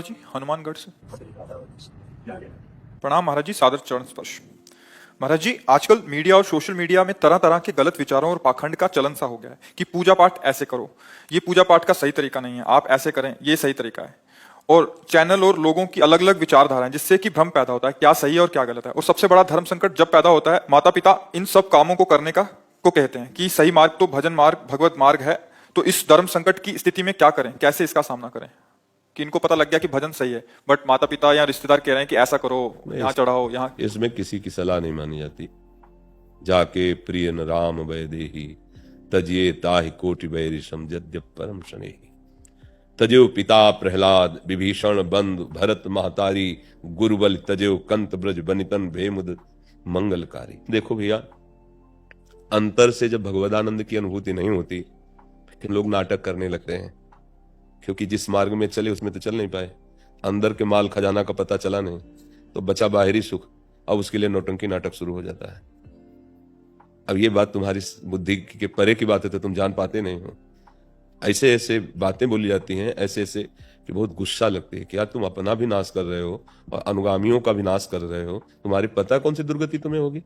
जी, हनुमानगढ़ से। प्रणाम महाराज जी, सादर चरण स्पर्श। महाराज जी, आजकल मीडिया और सोशल मीडिया में तरह तरह के गलत विचारों और पाखंड का चलन सा हो गया है कि पूजा पाठ ऐसे करो, ये पूजा पाठ का सही तरीका नहीं है, आप ऐसे करें, ये सही तरीका है। और चैनल और लोगों की अलग अलग विचारधाराएं, जिससे कि भ्रम पैदा होता है क्या सही है और क्या गलत है। और सबसे बड़ा धर्म संकट जब पैदा होता है, माता पिता इन सब कामों को करने का को कहते हैं कि सही मार्ग तो भजन मार्ग, भगवत मार्ग है। तो इस धर्म संकट की स्थिति में क्या करें, कैसे इसका सामना करें कि इनको पता लग गया कि भजन सही है, बट माता पिता या रिश्तेदार कह रहे हैं कि ऐसा करो, यहाँ चढ़ाओ, यहाँ। इसमें किसी की सलाह नहीं मानी जाती। जाके प्रिय न राम वै देही, तजिए ताहि कोटि बैरि समझद्य परम शनेही। तजेव पिता प्रहलाद, विभीषण बंधु भरत महतारी, गुरुबल तजेव कंत ब्रज बनितन भेमुद मंगलकारी। देखो भैया, अंतर से जब भगवदानंद की अनुभूति नहीं होती, फिर लोग नाटक करने लगते हैं, क्योंकि जिस मार्ग में चले उसमें तो चल नहीं पाए। अंदर के माल खजाना का पता चला नहीं, तो बचा बाहरी सुख। अब उसके लिए नौटंकी नाटक शुरू हो जाता है। अब ये बात तुम्हारी बुद्धि के परे की बात है, तो तुम जान पाते नहीं हो। ऐसे ऐसे बातें बोली जाती हैं, ऐसे ऐसे कि बहुत गुस्सा लगती है कि यार तुम अपना भी नाश कर रहे हो और अनुगामियों का भी नाश कर रहे हो। तुम्हारी पता कौन सी दुर्गति तुम्हें होगी।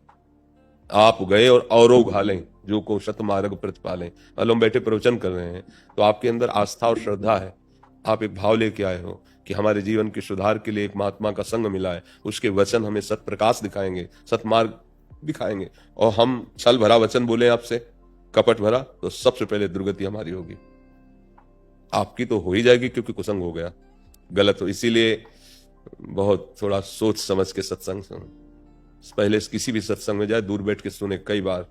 आप गए और औरों घालें जो को शत मार्ग प्रतिपालें। हम बैठे प्रवचन कर रहे हैं, तो आपके अंदर आस्था और श्रद्धा है। आप एक भाव लेके आए हो कि हमारे जीवन के सुधार के लिए एक महात्मा का संग मिला है, उसके वचन हमें सत प्रकाश दिखाएंगे, सतमार्ग दिखाएंगे। और हम छल भरा वचन बोले आपसे, कपट भरा, तो सबसे पहले दुर्गति हमारी होगी। आपकी तो हो ही जाएगी, क्योंकि कुसंग हो गया, गलत हो। इसीलिए बहुत थोड़ा सोच समझ के सत्संग सुनो। पहले किसी भी सत्संग में जाए, दूर बैठ के सुने कई बार,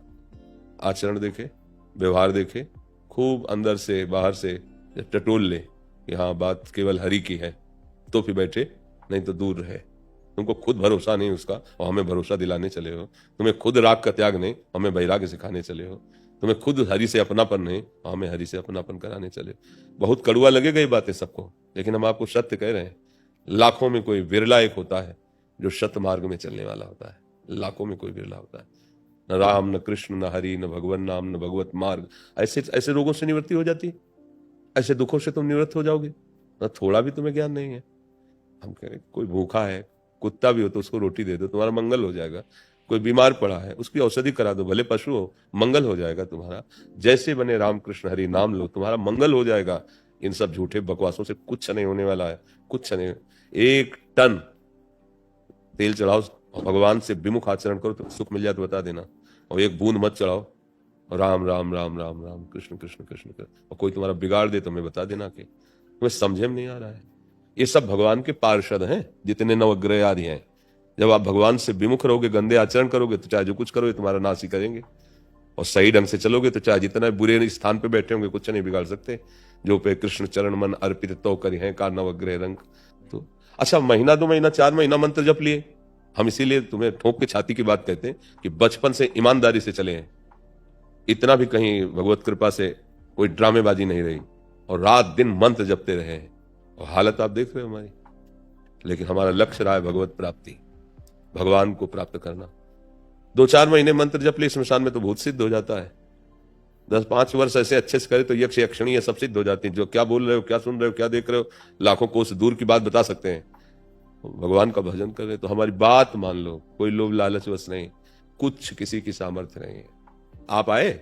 आचरण देखे, व्यवहार देखे, खूब अंदर से बाहर से टटोल ले कि हाँ बात केवल हरि की है, तो फिर बैठे, नहीं तो दूर रहे। तुमको खुद भरोसा नहीं उसका, और हमें भरोसा दिलाने चले हो। तुम्हें खुद राग का त्याग नहीं, हमें वैराग्य सिखाने चले हो। तुम्हें खुद हरि से अपनापन नहीं, हमें हरि से अपनापन कराने चले। बहुत कड़ुआ लगेगा ये बातें सबको, लेकिन हम आपको सत्य कह रहे हैं। लाखों में कोई विरला एक होता है जो सत्य मार्ग में चलने वाला होता है। लाखों में कोई विरला होता है। न राम, न कृष्ण, न हरि, न भगवान नाम, न भगवत मार्ग। ऐसे ऐसे रोगों से निवृत्ति हो जाती है, ऐसे दुखों से तुम निवृत्त हो जाओगे। न थोड़ा भी तुम्हें ज्ञान नहीं है। हम कह रहे कोई भूखा है, कुत्ता भी हो तो उसको रोटी दे दो, तुम्हारा मंगल हो जाएगा। कोई बीमार पड़ा है, उसकी औषधि करा दो, भले पशु हो, मंगल हो जाएगा तुम्हारा। जैसे बने राम कृष्ण हरि नाम लो, तुम्हारा मंगल हो जाएगा। इन सब झूठे बकवासों से कुछ नहीं होने वाला है, कुछ नहीं। 1 टन तेल चढ़ाओ और भगवान से विमुख आचरण करो तो सुख मिल जाए, तो बता देना। और 1 बूंद मत चढ़ाओ, राम राम राम राम राम, कृष्ण कृष्ण कृष्ण कृष्ण, और कोई तुम्हारा बिगाड़ दे तो मैं बता देना कि तुम्हें समझे में नहीं आ रहा है। ये सब भगवान के पार्षद हैं, जितने नवग्रह आदि हैं। जब आप भगवान से विमुख रहोगे, गंदे आचरण करोगे, तो चाहे जो कुछ करोगे तुम्हारा नाश ही करेंगे। और सही ढंग से चलोगे तो चाहे जितना बुरे स्थान पे बैठे होंगे, कुछ नहीं बिगाड़ सकते। जो पे कृष्ण चरण मन अर्पित तो करी है का नवग्रह रंग। तो अच्छा, महीना 2 महीना 4 महीना मंत्र जप लिए। हम इसीलिए तुम्हें ठोक के छाती की बात कहते हैं कि बचपन से ईमानदारी से चले हैं। इतना भी कहीं भगवत कृपा से कोई ड्रामेबाजी नहीं रही, और रात दिन मंत्र जपते रहे हैं। और हालत आप देख रहे हो हमारी। लेकिन हमारा लक्ष्य रहा है भगवत प्राप्ति, भगवान को प्राप्त करना। 2-4 महीने मंत्र जप ले, स्मशान में तो भूत सिद्ध हो जाता है। 10-5 वर्ष ऐसे अच्छे से करे तो यक्ष यक्षणी ये सब सिद्ध हो जाती है। जो क्या बोल रहे हो, क्या सुन रहे हो, क्या देख रहे हो, लाखों कोस दूर की बात बता सकते हैं। भगवान का भजन कर रहे तो हमारी बात मान लो, कोई लोभ लालच बस नहीं, कुछ किसी की सामर्थ्य नहीं है। आप आए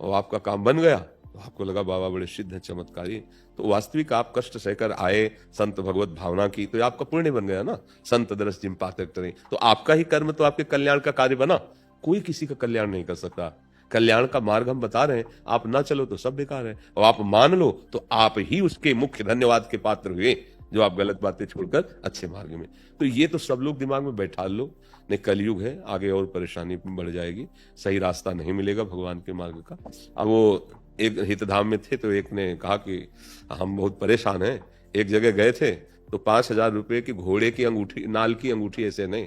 और आपका काम बन गया, तो आपको लगा बाबा बड़े सिद्ध है, चमत्कारी। तो वास्तविक आप कष्ट सहकर आए, संत भगवत भावना की, तो आपका पुण्य बन गया ना। संत दरस जिम पातक करें, तो आपका ही कर्म तो आपके कल्याण का कार्य बना। कोई किसी का कल्याण नहीं कर सकता। कल्याण का मार्ग हम बता रहे हैं, आप ना चलो तो सब बेकार है, और आप मान लो तो आप ही उसके मुख्य धन्यवाद के पात्र हुए, जो आप गलत बातें छोड़कर अच्छे मार्ग में। तो ये तो सब लोग दिमाग में बैठा लो, नहीं कलयुग है, आगे और परेशानी बढ़ जाएगी, सही रास्ता नहीं मिलेगा भगवान के मार्ग का। अब वो एक हितधाम में थे, तो एक ने कहा कि हम बहुत परेशान हैं। एक जगह गए थे तो 5,000 रुपए की घोड़े की अंगूठी, नाल की अंगूठी, ऐसे नहीं,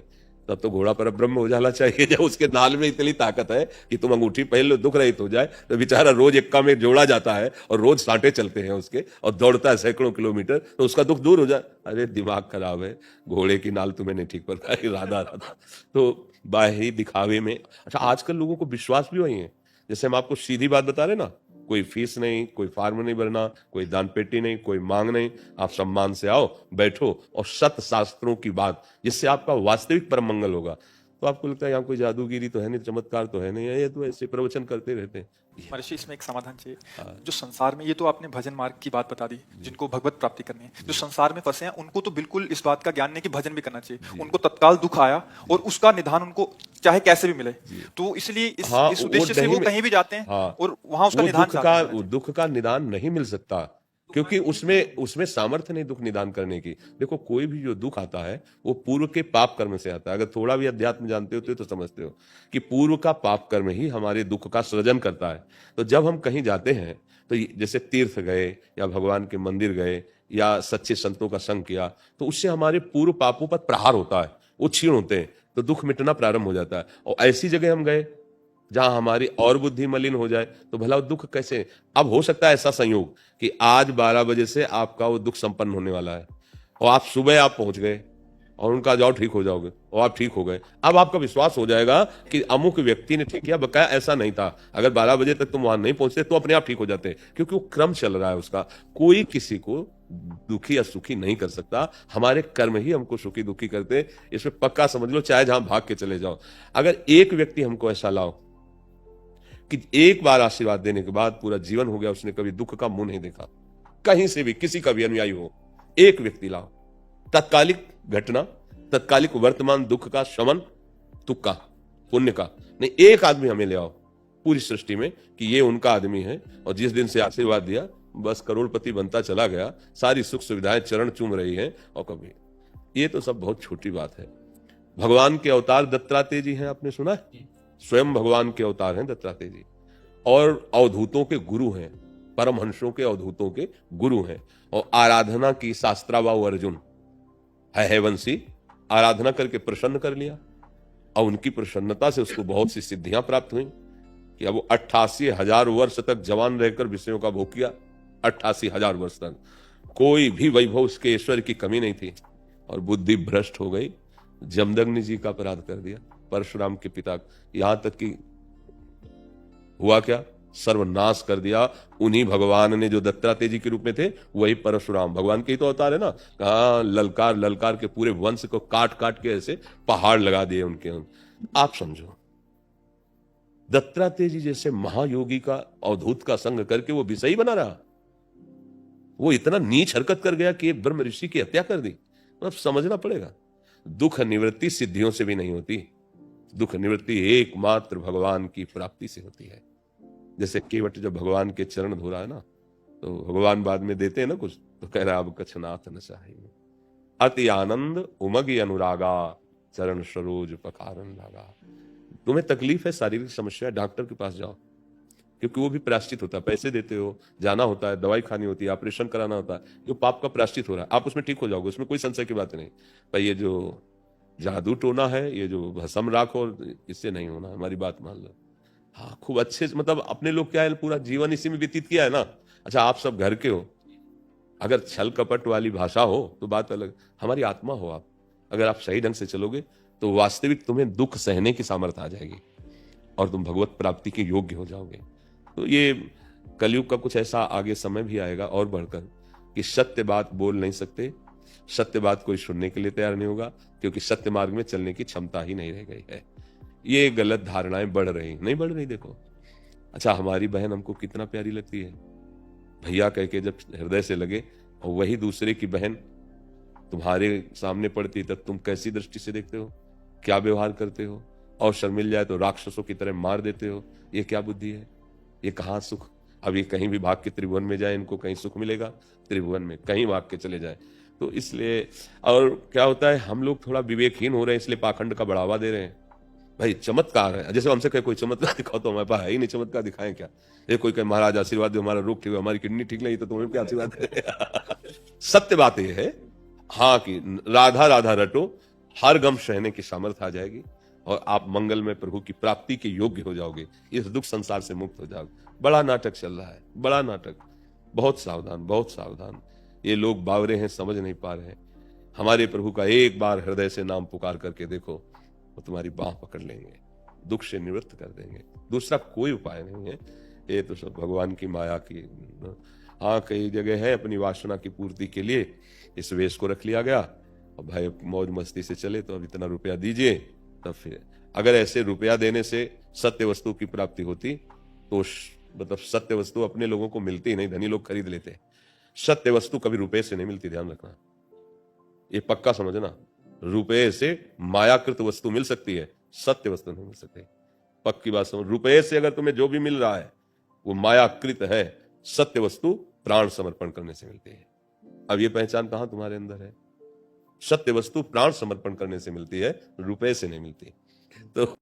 तब तो घोड़ा पर ब्रह्म हो जाना चाहिए। जब उसके नाल में इतनी ताकत है कि तुम अंगूठी पहन लो, दुख रहित हो जाए, तो बेचारा रोज एक्का में जोड़ा जाता है और रोज सांटे चलते हैं उसके, और दौड़ता है सैकड़ों किलोमीटर, तो उसका दुख दूर हो जाए। अरे दिमाग खराब है, घोड़े की नाल तुम्हें नहीं ठीक पर राधा राधा। तो बाहरी दिखावे में, अच्छा आजकल लोगों को विश्वास भी वही है। जैसे हम आपको सीधी बात बता रहे ना, कोई फीस नहीं, कोई फॉर्म नहीं भरना, कोई दान पेटी नहीं, कोई मांग नहीं। आप सम्मान से आओ, बैठो और सत शास्त्रों की बात, जिससे आपका वास्तविक परम मंगल होगा। तो आपको लगता है यहाँ कोई जादूगिरी तो है नहीं, चमत्कार तो है नहीं, ये तो ऐसे प्रवचन करते रहते हैं। महर्षि इसमें एक समाधान चाहिए। जो संसार में, ये तो आपने भजन मार्ग की बात बता दी, जिनको भगवत प्राप्ति करनी है, जो संसार में फंसे हैं उनको तो बिल्कुल इस बात का ज्ञान नहीं कि भजन भी करना चाहिए। उनको तत्काल दुख आया और उसका निदान उनको चाहे कैसे भी मिले, तो इसलिए इस उद्देश्य से वो कहीं भी जाते हैं और वहां उसका निदान चाहते हैं। दुख का निदान नहीं मिल सकता, क्योंकि उसमें सामर्थ्य नहीं दुख निदान करने की। देखो, कोई भी जो दुख आता है वो पूर्व के पाप कर्म से आता है। अगर थोड़ा भी अध्यात्म जानते हो तो समझते हो कि पूर्व का पाप कर्म ही हमारे दुख का सृजन करता है। तो जब हम कहीं जाते हैं, तो जैसे तीर्थ गए या भगवान के मंदिर गए या सच्चे संतों का संग किया, तो उससे हमारे पूर्व पापों पर प्रहार होता है, वो क्षीण होते हैं, तो दुख मिटना प्रारंभ हो जाता है। और ऐसी जगह हम गए जहां हमारी और बुद्धि मलिन हो जाए, तो भला वो दुख कैसे। अब हो सकता है ऐसा संयोग कि आज 12 बजे से आपका वो दुख संपन्न होने वाला है और आप सुबह आप पहुंच गए और उनका जाओ ठीक हो जाओगे और आप ठीक हो गए। अब आपका विश्वास हो जाएगा कि अमुक व्यक्ति ने ठीक किया, बकाया ऐसा नहीं था। अगर 12 बजे तक तुम वहां नहीं पहुंचते तो अपने आप ठीक हो जाते, क्योंकि वो क्रम चल रहा है उसका। कोई किसी को दुखी या सुखी नहीं कर सकता, हमारे कर्म ही हमको सुखी दुखी करते। इसमें पक्का समझ लो, चाहे जहां भाग के चले जाओ। अगर एक व्यक्ति हमको ऐसा लाओ कि एक बार आशीर्वाद देने के बाद पूरा जीवन हो गया, उसने कभी दुख का मुंह नहीं देखा, कहीं से भी किसी का भी अनुयायी हो, एक व्यक्ति लाओ, तत्कालिक घटना, तत्कालिक वर्तमान दुख का शमन, तुक्का पुण्य का नहीं, एक आदमी हमें ले आओ पूरी सृष्टि में कि ये उनका आदमी है और जिस दिन से आशीर्वाद दिया बस करोड़पति बनता चला गया, सारी सुख सुविधाएं चरण चूम रही हैं। और कभी ये तो सब बहुत छोटी बात है। भगवान के अवतार दत्तात्रेय जी हैं, आपने सुना है? स्वयं भगवान के अवतार हैं दत्तात्रेय जी, और अवधूतों के गुरु हैं, परमहंसों के अवधूतों के गुरु हैं। और आराधना की शास्त्राबाहु अर्जुन है वंशी, आराधना करके प्रसन्न कर लिया और उनकी प्रसन्नता से उसको बहुत सी सिद्धियां प्राप्त हुई कि अब वो 88,000 वर्ष तक जवान रहकर विषयों का भोग किया। 88,000 वर्ष तक कोई भी वैभव उसके ऐश्वर्य की कमी नहीं थी, और बुद्धि भ्रष्ट हो गई, जमदग्नि जी का अपराध कर दिया, परशुराम के पिता, यहां तक कि हुआ क्या, सर्वनाश कर दिया। उन्हीं भगवान ने जो दत्तात्रेय जी के रूप में थे, वही परशुराम भगवान के ही तो अवतार है ना। कहा ललकार ललकार के पूरे वंश को काट काट के ऐसे पहाड़ लगा दिए उनके। आप समझो, दत्तात्रेय जी जैसे महायोगी का अवधूत का संग करके वो विषयी बना रहा, वो इतना नीच हरकत कर गया कि ब्रह्म ऋषि की हत्या कर दी। अब समझना पड़ेगा, दुख निवृत्ति सिद्धियों से भी नहीं होती, दुख निवृत्ति एकमात्र भगवान की प्राप्ति से होती है। जैसे केवट जब भगवान के चरण धो रहा है ना, तो भगवान बाद में देते हैं ना कुछ, तो कह रहा अब कछनाथ न चाहिए, अति आनंद उमगी अनुरागा, चरण सरोज पखारन लगा। तुम्हें तकलीफ है, शारीरिक समस्या है, डॉक्टर के पास जाओ, क्योंकि वो भी प्रायश्चित होता है। पैसे देते हो, जाना होता है, दवाई खानी होती है, ऑपरेशन कराना होता है, जो पाप का प्रायश्चित हो रहा है, आप उसमें ठीक हो जाओगे, उसमें कोई संशय की बात नहीं। पर ये जो जादू टोना है, ये जो भस्म राख, और इससे नहीं होना, हमारी बात मान लो। हाँ, खूब अच्छे से, मतलब अपने लोग क्या है, पूरा जीवन इसी में व्यतीत किया है ना। अच्छा, आप सब घर के हो, अगर छल कपट वाली भाषा हो तो बात अलग, हमारी आत्मा हो आप, अगर आप सही ढंग से चलोगे तो वास्तविक तुम्हें दुख सहने की सामर्थ्य आ जाएगी और तुम भगवत प्राप्ति के योग्य हो जाओगे। तो ये कलयुग का कुछ ऐसा आगे समय भी आएगा और बढ़कर कि सत्य बात बोल नहीं सकते, सत्य बात कोई सुनने के लिए तैयार नहीं होगा, क्योंकि सत्य मार्ग में चलने की क्षमता ही नहीं रह गई है। ये गलत धारणाएं बढ़ रही, नहीं बढ़ रही। देखो, अच्छा, हमारी बहन हमको कितना प्यारी लगती है, भैया कह के जब हृदय से लगे, और वही दूसरे की बहन तुम्हारे सामने पड़ती, तब तुम कैसी दृष्टि से देखते हो, क्या व्यवहार करते हो, और शर्म मिल जाए तो राक्षसों की तरह मार देते हो। ये क्या बुद्धि है, ये कहाँ सुख। अब ये कहीं भी भाग के त्रिभुवन में जाए, इनको कहीं सुख मिलेगा त्रिभुवन में, कहीं भाग के चले जाए। तो इसलिए, और क्या होता है, हम लोग थोड़ा विवेकहीन हो रहे हैं, इसलिए पाखंड का बढ़ावा दे रहे हैं। भाई चमत्कार है, जैसे हमसे कहे कोई चमत्कार दिखाओ, तो हमारे पास है ही नहीं, चमत्कार दिखाएं क्या। ये कोई कहे महाराज आशीर्वाद दो, हमारा रोग ठीक हुआ, हमारी किडनी ठीक नहीं, तो तुम्हें क्या आशीर्वाद दे। सत्य बात यह है, हाँ, कि राधा राधा रटो, हर गम सहने की सामर्थ्य आ जाएगी और आप मंगल में प्रभु की प्राप्ति के योग्य हो जाओगे, इस दुख संसार से मुक्त हो जाओगे। बड़ा नाटक चल रहा है, बड़ा नाटक, बहुत सावधान, बहुत सावधान। ये लोग बावरे हैं, समझ नहीं पा रहे हैं। हमारे प्रभु का एक बार हृदय से नाम पुकार करके देखो, वो तुम्हारी बाह पकड़ लेंगे, दुख से निवृत्त कर देंगे। दूसरा कोई उपाय नहीं है। ये तो सब भगवान की माया की। हाँ, कई जगह है अपनी वासना की पूर्ति के लिए इस वेश को रख लिया गया, और भाई मौज मस्ती से चले तो अब इतना रुपया दीजिए, तब फिर अगर ऐसे रुपया देने से सत्य वस्तु की प्राप्ति होती तो मतलब सत्य वस्तु अपने लोगों को मिलती ही नहीं, धनी लोग खरीद लेते। सत्य वस्तु कभी रुपए से नहीं मिलती, ध्यान रखना, ये पक्का समझना। रुपए से मायाकृत वस्तु मिल सकती है, सत्य वस्तु नहीं मिल सकती, पक्की बात समझ। रुपए से अगर तुम्हें जो भी मिल रहा है वो मायाकृत है, सत्य वस्तु प्राण समर्पण करने से मिलती है। अब ये पहचान कहां तुम्हारे अंदर है? सत्य वस्तु प्राण समर्पण करने से मिलती है, रुपए से नहीं मिलती। तो